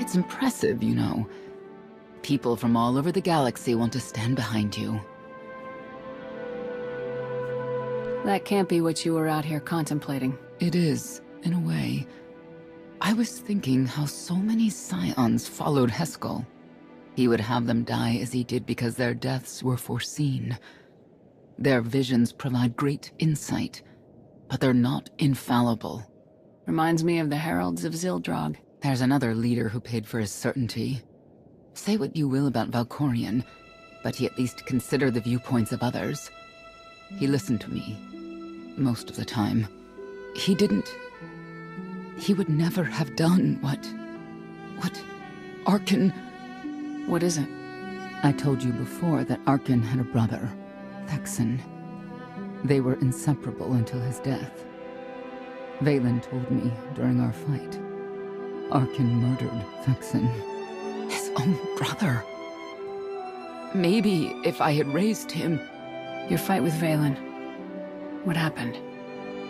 It's impressive, you know. People from all over the galaxy want to stand behind you. That can't be what you were out here contemplating. It is, in a way. I was thinking how so many Scions followed Heskel. He would have them die as he did because their deaths were foreseen. Their visions provide great insight, but they're not infallible. Reminds me of the Heralds of Zildrog. There's another leader who paid for his certainty. Say what you will about Valkorion, but he at least considered the viewpoints of others. He listened to me, most of the time. He would never have done what Arkan... What is it? I told you before that Arkan had a brother, Thexan. They were inseparable until his death. Vaylin told me during our fight. Arkan murdered Thexan. His own brother. Maybe if I had raised him... Your fight with Vaylin. What happened?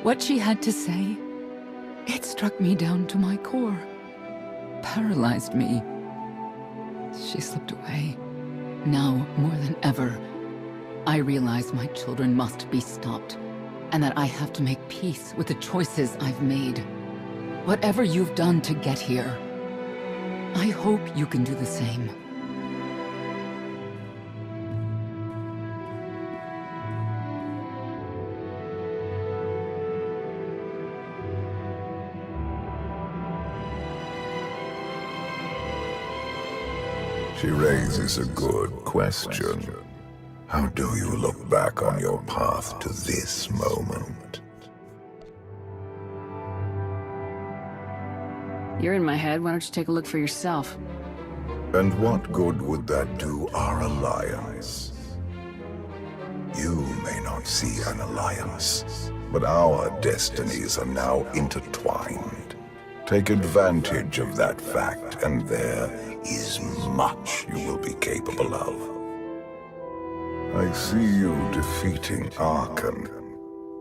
What she had to say, it struck me down to my core. Paralyzed me. She slipped away. Now, more than ever, I realize my children must be stopped, and that I have to make peace with the choices I've made. Whatever you've done to get here, I hope you can do the same. She raises a good question. How do you look back on your path to this moment? You're in my head, why don't you take a look for yourself? And what good would that do our alliance? You may not see an alliance, but our destinies are now intertwined. Take advantage of that fact, and there is much you will be capable of. I see you defeating Arkan,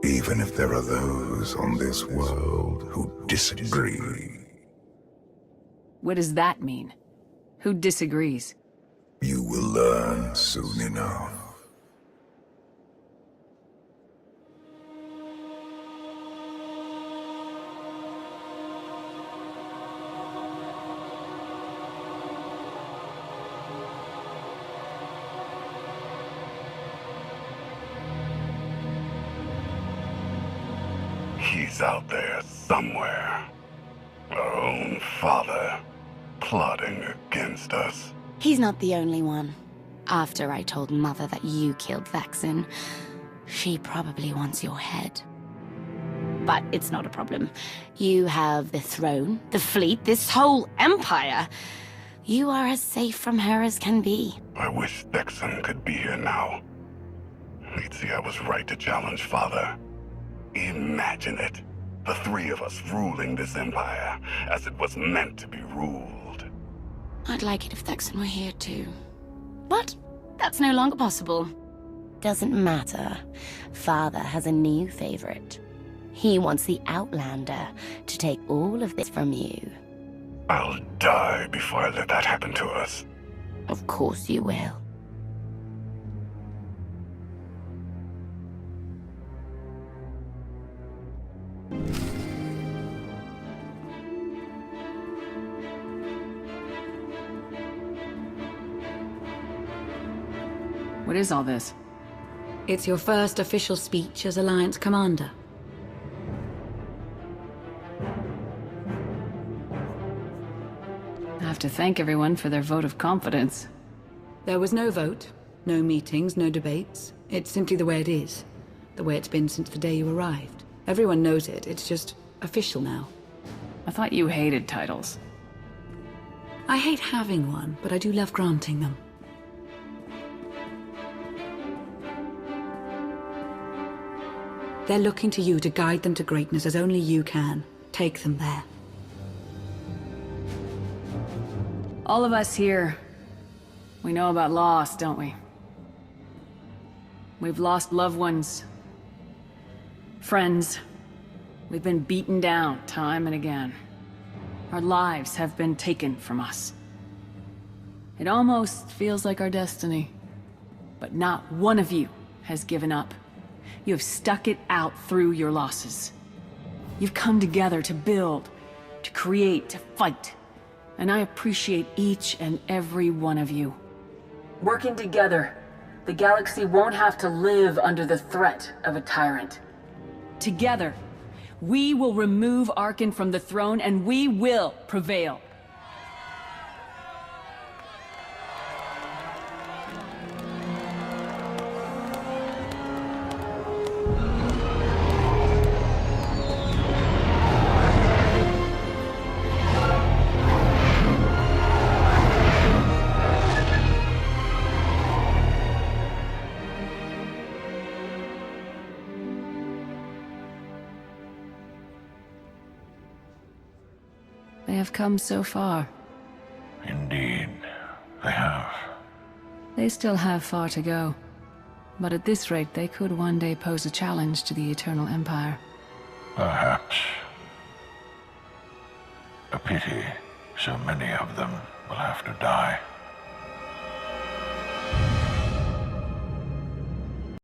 even if there are those on this world who disagree. What does that mean? Who disagrees? You will learn soon enough. He's out there somewhere. Our own father, plotting against us. He's not the only one. After I told Mother that you killed Thexan, she probably wants your head. But it's not a problem. You have the throne, the fleet, this whole empire. You are as safe from her as can be. I wish Thexan could be here now. He'd see I was right to challenge Father. Imagine it. The three of us ruling this empire as it was meant to be ruled. I'd like it if Thexan were here too. But that's no longer possible. Doesn't matter. Father has a new favorite. He wants the Outlander to take all of this from you. I'll die before I let that happen to us. Of course you will. What is all this? It's your first official speech as Alliance Commander. I have to thank everyone for their vote of confidence. There was no vote, no meetings, no debates. It's simply the way it is. The way it's been since the day you arrived. Everyone knows it. It's just official now. I thought you hated titles. I hate having one, but I do love granting them. They're looking to you to guide them to greatness as only you can. Take them there. All of us here, we know about loss, don't we? We've lost loved ones, friends. We've been beaten down time and again. Our lives have been taken from us. It almost feels like our destiny. But not one of you has given up. You have stuck it out through your losses. You've come together to build, to create, to fight. And I appreciate each and every one of you. Working together, the galaxy won't have to live under the threat of a tyrant. Together, we will remove Arkan from the throne and we will prevail. They have come so far. Indeed, they have. They still have far to go. But at this rate, they could one day pose a challenge to the Eternal Empire. Perhaps. A pity so many of them will have to die.